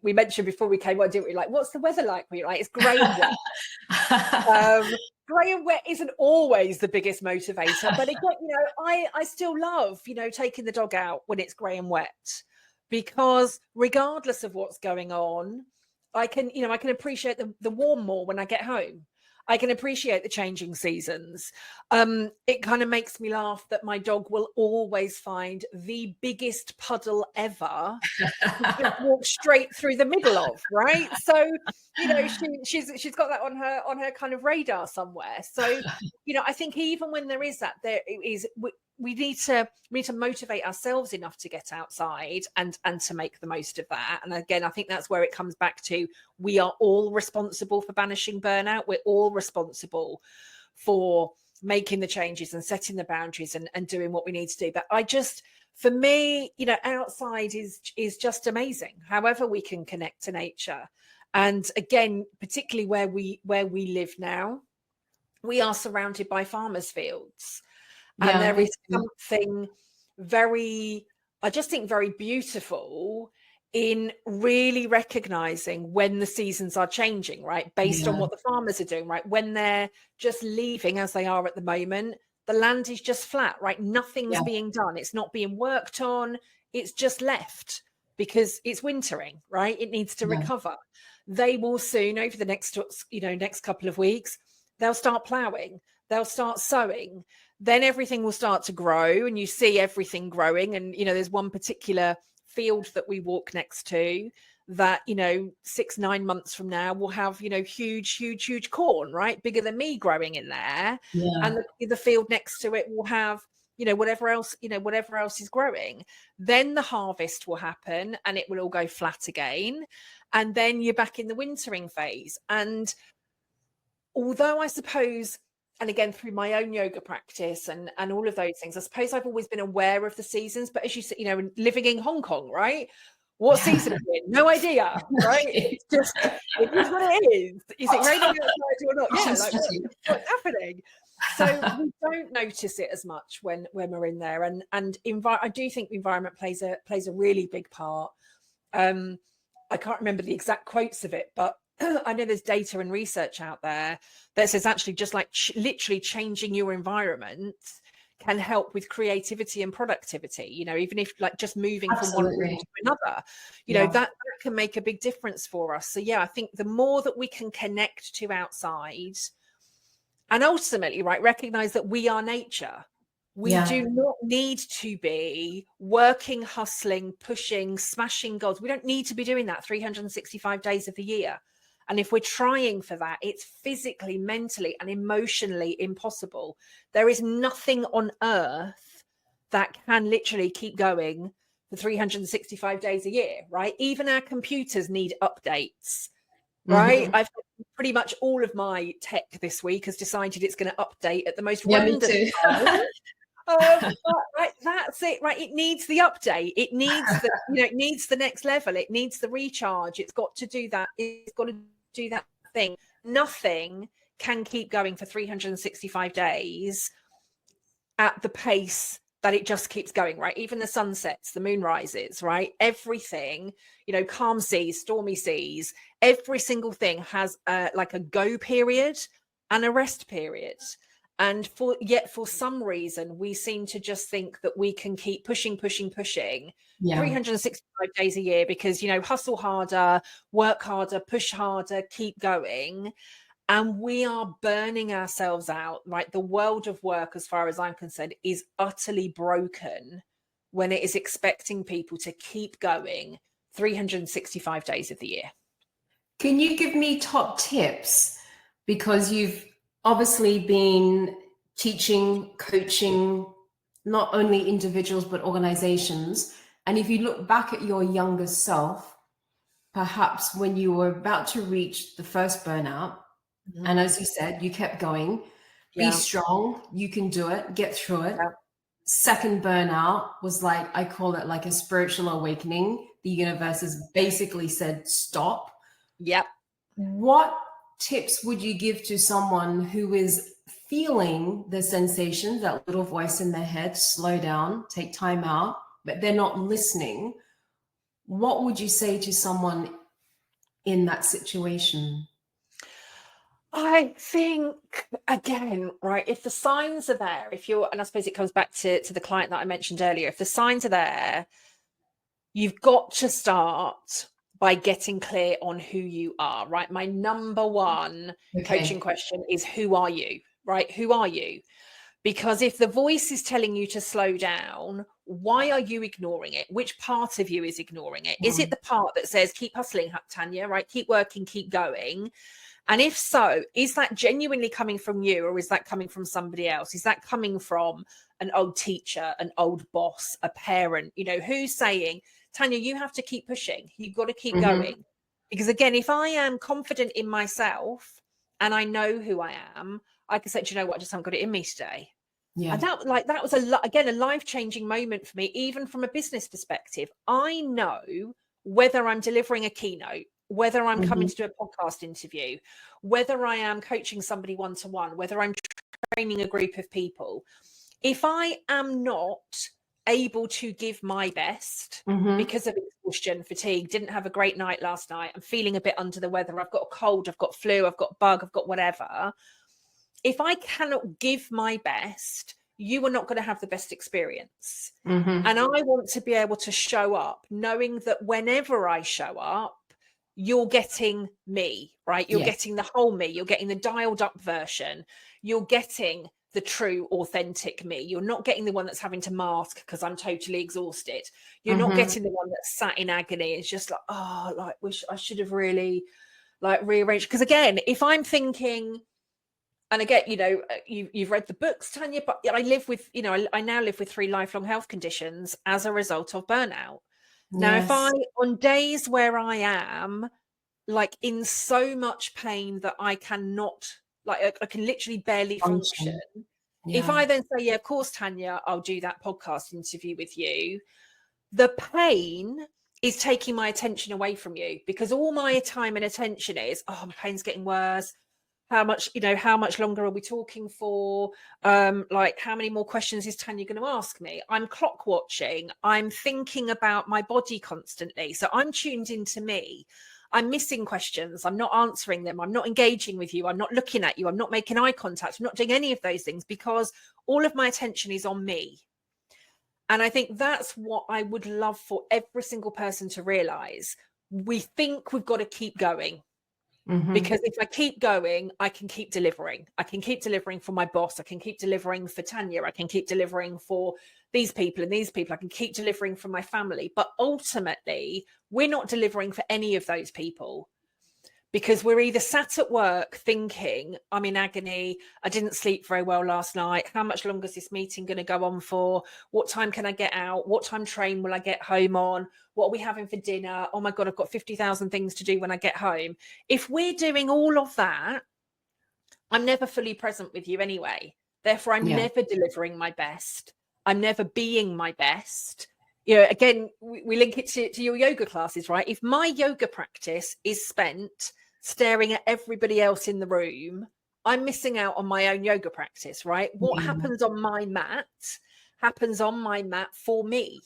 mentioned before we came on, didn't we? What's the weather like? We're like, it's grey and wet. Grey and wet isn't always the biggest motivator, but again, I still love, taking the dog out when it's grey and wet, because regardless of what's going on, I can appreciate the warm more when I get home. I can appreciate the changing seasons. It kind of makes me laugh that my dog will always find the biggest puddle ever to just walk straight through the middle of, right? So, you know, she's got that on her kind of radar somewhere. So, you know, I think even when there is that, there is we need to motivate ourselves enough to get outside and to make the most of that. And again, I think that's where it comes back to, we are all responsible for banishing burnout. We're all responsible for making the changes and setting the boundaries and doing what we need to do. But for me, you know, outside is just amazing. However we can connect to nature. And again, particularly where we live now, we are surrounded by farmers' fields. And there is something very, I just think, very beautiful in really recognizing when the seasons are changing, right? Based on what the farmers are doing, right? When they're just leaving, as they are at the moment, the land is just flat, right? Nothing's being done. It's not being worked on. It's just left because it's wintering, right? It needs to recover. They will soon, over the next couple of weeks, they'll start ploughing. They'll start sowing. Then everything will start to grow, and you see everything growing. And, you know, there's one particular field that we walk next to that, you know, 6-9 months from now will have, you know, huge corn, right? Bigger than me growing in there. And the field next to it will have, you know, whatever else is growing. Then the harvest will happen and it will all go flat again. And then you're back in the wintering phase. And although I suppose, and again, through my own yoga practice and all of those things, I suppose I've always been aware of the seasons. But as you said, you know, living in Hong Kong, right? What season are we in? No idea, right? It's just, it is what it is. Is it raining outside or not? Yeah, like what's happening? So we don't notice it as much when we're in there. And I do think the environment plays a really big part. I can't remember the exact quotes of it, but I know there's data and research out there that says actually just like literally changing your environment can help with creativity and productivity, you know, even if like just moving from one room to another, you know, that can make a big difference for us. So yeah, I think the more that we can connect to outside and ultimately, right, recognize that we are nature. We do not need to be working, hustling, pushing, smashing goals. We don't need to be doing that 365 days of the year. And if we're trying for that, it's physically, mentally, and emotionally impossible. There is nothing on earth that can literally keep going for 365 days a year, right? Even our computers need updates, right? I've pretty much all of my tech this week has decided it's going to update at the most random time. Right, that's it, right? It needs the update. It needs the, you know, it needs the next level. It needs the recharge. It's got to do that. It's got to do that thing. Nothing can keep going for 365 days at the pace that it just keeps going, right? Even the sun sets, the moon rises, right? Everything, you know, calm seas, stormy seas, every single thing has like a go period and a rest period. And for some reason, we seem to just think that we can keep pushing 365 days a year because, you know, hustle harder, work harder, push harder, keep going. And we are burning ourselves out, right? The world of work, as far as I'm concerned, is utterly broken when it is expecting people to keep going 365 days of the year. Can you give me top tips? Because you've obviously been teaching, coaching, not only individuals, but organizations. And if you look back at your younger self, perhaps when you were about to reach the first burnout, and as you said, you kept going, be strong, you can do it, get through it. Second burnout was like, I call it like a spiritual awakening. The universe has basically said, stop. Yep. What tips would you give to someone who is feeling the sensation, that little voice in their head, slow down, take time out, but they're not listening? What would you say to someone in that situation? I think, again, right, if the signs are there, and I suppose it comes back to the client that I mentioned earlier, if the signs are there, you've got to start by getting clear on who you are, right? My number one coaching question is, who are you, right? Who are you? Because if the voice is telling you to slow down, why are you ignoring it? Which part of you is ignoring it? Is it the part that says, keep hustling, Tanya, right? Keep working, keep going. And if so, is that genuinely coming from you, or is that coming from somebody else? Is that coming from an old teacher, an old boss, a parent? You know, who's saying, Tanya, you have to keep pushing. You've got to keep going. Because again, if I am confident in myself and I know who I am, I can say, do you know what? I just haven't got it in me today. Yeah. And that was a life-changing moment for me, even from a business perspective. I know whether I'm delivering a keynote, whether I'm coming to do a podcast interview, whether I am coaching somebody one-to-one, whether I'm training a group of people. If I am not able to give my best because of exhaustion, fatigue, didn't have a great night last night, I'm feeling a bit under the weather, I've got a cold, I've got flu, I've got bug, I've got whatever. If I cannot give my best, you are not going to have the best experience. And I want to be able to show up knowing that whenever I show up, you're getting me, right? You're getting the whole me. You're getting the dialed up version. You're getting the true, authentic me. You're not getting the one that's having to mask because I'm totally exhausted. You're not getting the one that's sat in agony. It's just like, oh, like, wish I should have really like rearranged. Because again, if I'm thinking, and again, you know, you've read the books, Tanya, but I live with, you know, I now live with 3 lifelong health conditions as a result of burnout. Now, if I, on days where I am like in so much pain that I cannot, like, I can literally barely function. If I then say, yeah, of course, Tanya, I'll do that podcast interview with you, the pain is taking my attention away from you, because all my time and attention is, oh, my pain's getting worse. How much longer are we talking for? Like, how many more questions is Tanya going to ask me? I'm clock watching. I'm thinking about my body constantly. So I'm tuned into me. I'm missing questions. I'm not answering them. I'm not engaging with you. I'm not looking at you. I'm not making eye contact. I'm not doing any of those things because all of my attention is on me. And I think that's what I would love for every single person to realize. We think we've got to keep going. Because if I keep going, I can keep delivering. I can keep delivering for my boss. I can keep delivering for Tanya. I can keep delivering for these people and these people. I can keep delivering for my family. But ultimately, we're not delivering for any of those people, because we're either sat at work thinking, I'm in agony, I didn't sleep very well last night, how much longer is this meeting going to go on for, what time can I get out, what time train will I get home on, what are we having for dinner, oh my God, I've got 50,000 things to do when I get home. If we're doing all of that, I'm never fully present with you anyway. Therefore, I'm never delivering my best. I'm never being my best. You know, again, we link it to your yoga classes, right? If my yoga practice is spent staring at everybody else in the room, I'm missing out on my own yoga practice, right? What happens on my mat happens on my mat for me.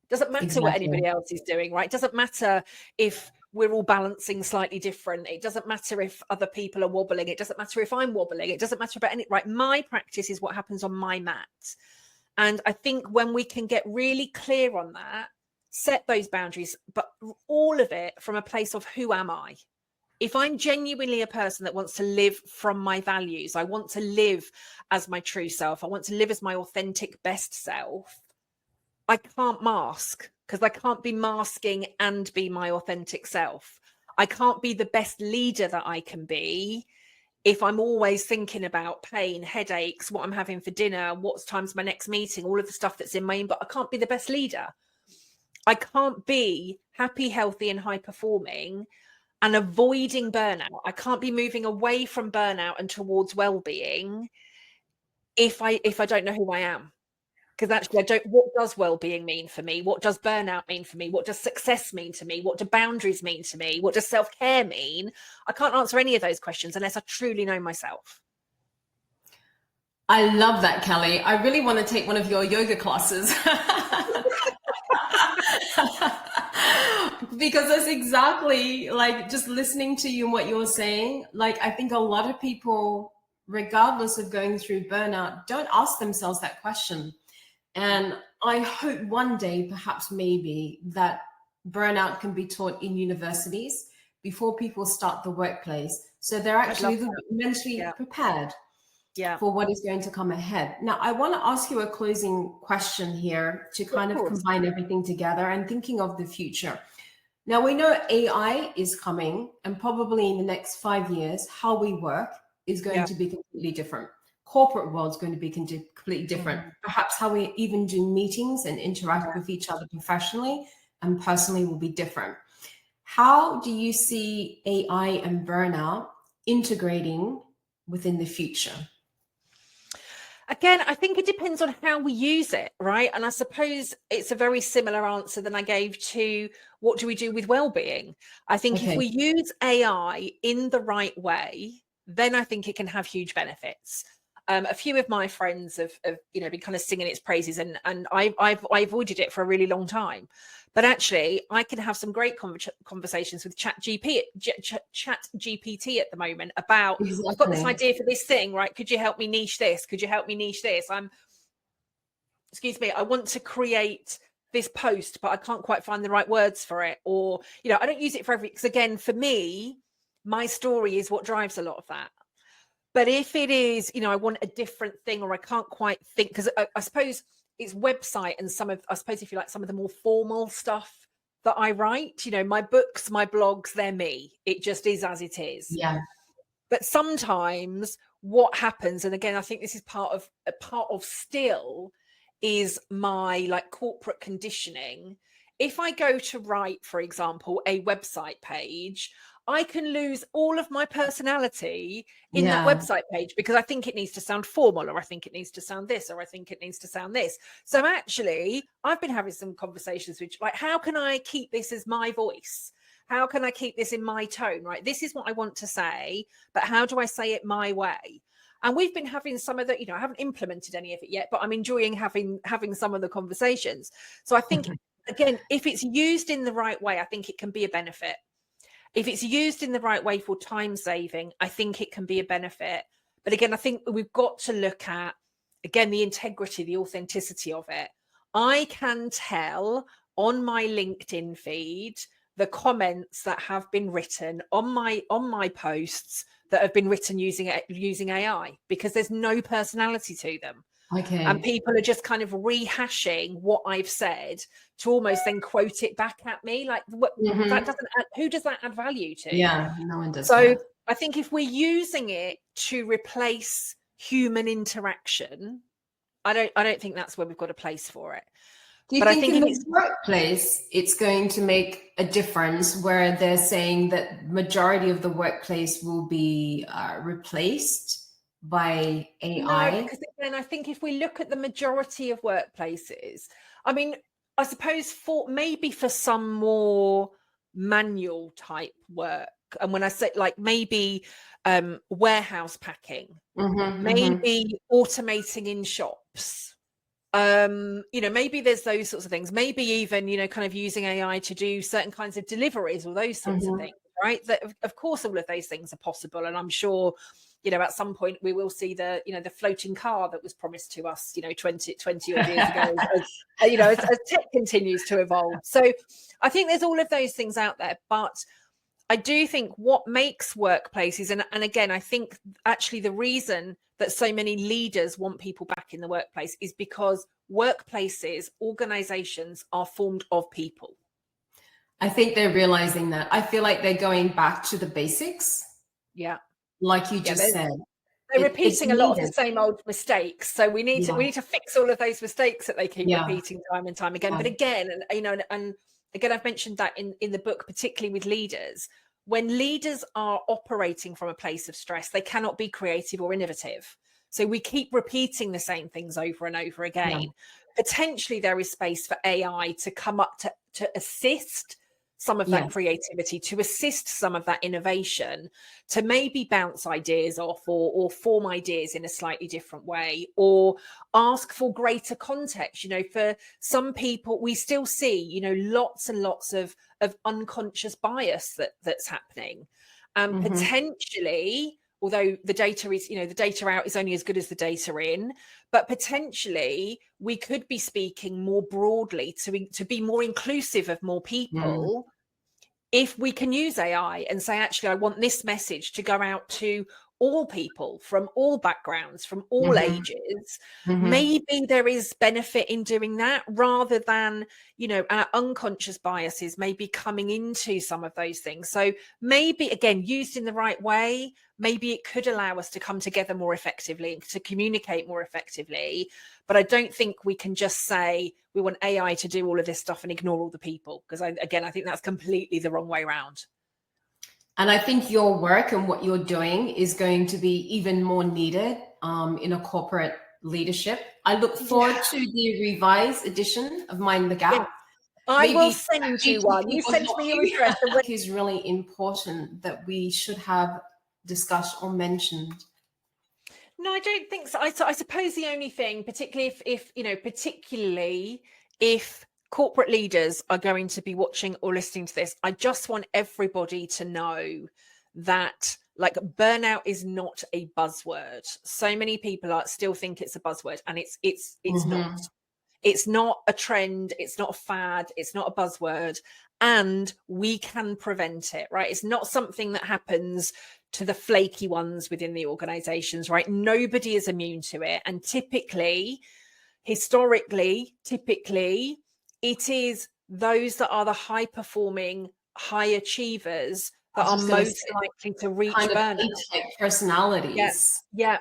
Doesn't matter what anybody else is doing, right? Doesn't matter if we're all balancing slightly different. It doesn't matter if other people are wobbling. It doesn't matter if I'm wobbling. It doesn't matter about any, right? My practice is what happens on my mat. And I think when we can get really clear on that, set those boundaries, but all of it from a place of who am I? If I'm genuinely a person that wants to live from my values, I want to live as my true self, I want to live as my authentic best self, I can't mask, because I can't be masking and be my authentic self. I can't be the best leader that I can be if I'm always thinking about pain, headaches, what I'm having for dinner, what time's my next meeting, all of the stuff that's in my inbox. I can't be the best leader. I can't be happy, healthy, and high performing and avoiding burnout. I can't be moving away from burnout and towards well-being if I don't know who I am. Because actually, what does well-being mean for me? What does burnout mean for me? What does success mean to me? What do boundaries mean to me? What does self-care mean? I can't answer any of those questions unless I truly know myself. I love that, Kelly. I really want to take one of your yoga classes. Because that's exactly, like, just listening to you and what you're saying. Like, I think a lot of people, regardless of going through burnout, don't ask themselves that question. And I hope one day, perhaps maybe, that burnout can be taught in universities before people start the workplace. So they're actually mentally prepared for what is going to come ahead. Now, I want to ask you a closing question here to kind of combine everything together and thinking of the future. Now, we know AI is coming, and probably in the next 5 years, how we work is going to be completely different. Corporate world is going to be completely different. Perhaps how we even do meetings and interact with each other professionally and personally will be different. How do you see AI and burnout integrating within the future? Again, I think it depends on how we use it, right? And I suppose it's a very similar answer than I gave to what do we do with well-being. I think if we use AI in the right way, then I think it can have huge benefits. A few of my friends have been kind of singing its praises, and I avoided it for a really long time. But actually, I can have some great conversations with Chat GPT at the moment about, I've got this idea for this thing, right? Could you help me niche this? Could you help me niche this? I want to create this post, but I can't quite find the right words for it. Or, I don't use it for because again, for me, my story is what drives a lot of that. But if it is, I want a different thing, or I can't quite think, because I suppose it's website and some of the more formal stuff that I write, my books, my blogs, they're me. It just is as it is. Yeah. But sometimes what happens, and again, I think this is part of still is my corporate conditioning. If I go to write, for example, a website page, I can lose all of my personality in that website page because I think it needs to sound formal, or I think it needs to sound this, or I think it needs to sound this. So actually, I've been having some conversations which how can I keep this as my voice? How can I keep this in my tone, right? This is what I want to say, but how do I say it my way? And we've been having some of the, I haven't implemented any of it yet, but I'm enjoying having some of the conversations. So I think, again, if it's used in the right way, I think it can be a benefit. If it's used in the right way for time saving, I think it can be a benefit. But again, I think we've got to look at, again, the integrity, the authenticity of it. I can tell on my LinkedIn feed the comments that have been written on my posts that have been written using AI, because there's no personality to them. Okay. And people are just kind of rehashing what I've said to almost then quote it back at me. That doesn't add, who does that add value to? Yeah, no one does. So I think if we're using it to replace human interaction, I don't think that's where we've got a place for it. Do you think in the workplace it's going to make a difference where they're saying that majority of the workplace will be replaced by AI? No, because again, I think if we look at the majority of workplaces, I mean, I suppose for some more manual type work, and when I say maybe warehouse packing, maybe automating in shops, maybe there's those sorts of things, maybe even, kind of using AI to do certain kinds of deliveries or those sorts of things, right? That of course, all of those things are possible. And I'm sure, at some point we will see the floating car that was promised to us, 20 odd years ago, as tech continues to evolve. So I think there's all of those things out there, but I do think what makes workplaces, and again, I think actually the reason that so many leaders want people back in the workplace is because workplaces, organizations are formed of people. I think they're realizing that. I feel like they're going back to the basics. Yeah. Like you just said. They're repeating a lot of the same old mistakes. So we need to fix all of those mistakes that they keep repeating time and time again. But again, and again, I've mentioned that in the book, particularly with leaders, when leaders are operating from a place of stress, they cannot be creative or innovative. So we keep repeating the same things over and over again. Potentially there is space for AI to come up to assist some of that creativity, to assist some of that innovation, to maybe bounce ideas off or form ideas in a slightly different way, or ask for greater context. For some people, we still see, lots and lots of unconscious bias that's happening. Potentially although the data is, the data out is only as good as the data in, but potentially we could be speaking more broadly to be more inclusive of more people. If we can use AI and say, actually, I want this message to go out to all people from all backgrounds, from all ages, maybe there is benefit in doing that, rather than, our unconscious biases maybe coming into some of those things. So maybe, again, used in the right way, maybe it could allow us to come together more effectively and to communicate more effectively. But I don't think we can just say we want AI to do all of this stuff and ignore all the people, because I think that's completely the wrong way around. And I think your work and what you're doing is going to be even more needed in a corporate leadership. I look forward to the revised edition of Mind the Gap. Yeah. I will send you one. You send me your address. It is really important that we should have discussed or mentioned. No, I don't think so. I suppose the only thing, particularly particularly if corporate leaders are going to be watching or listening to this, I just want everybody to know that, like, burnout is not a buzzword. So many people still think it's a buzzword, and it's not. It's not a trend. It's not a fad. It's not a buzzword, and we can prevent it, right? It's not something that happens to the flaky ones within the organizations, right? Nobody is immune to it. And historically, it is those that are the high performing, high achievers that are most likely to reach burnout. Personalities. Yeah.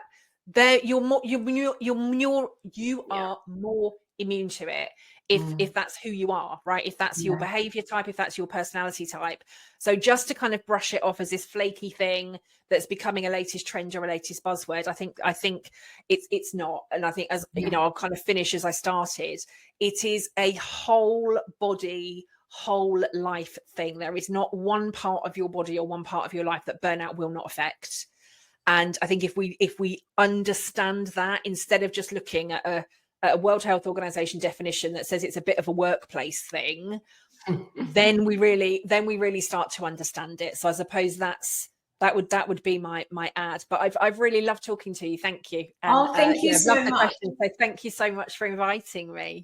You are more immune to it if that's who you are, right? If that's your behavior type, if that's your personality type. So just to kind of brush it off as this flaky thing that's becoming a latest trend or a latest buzzword, I think it's not. And I think, as I'll kind of finish as I started, it is a whole body, whole life thing. There is not one part of your body or one part of your life that burnout will not affect. And I think if we understand that, instead of just looking at a World Health Organization definition that says it's a bit of a workplace thing, then we really start to understand it. So I suppose that would be my ad. But I've really loved talking to you. Thank you. And, thank you so much. So thank you so much for inviting me.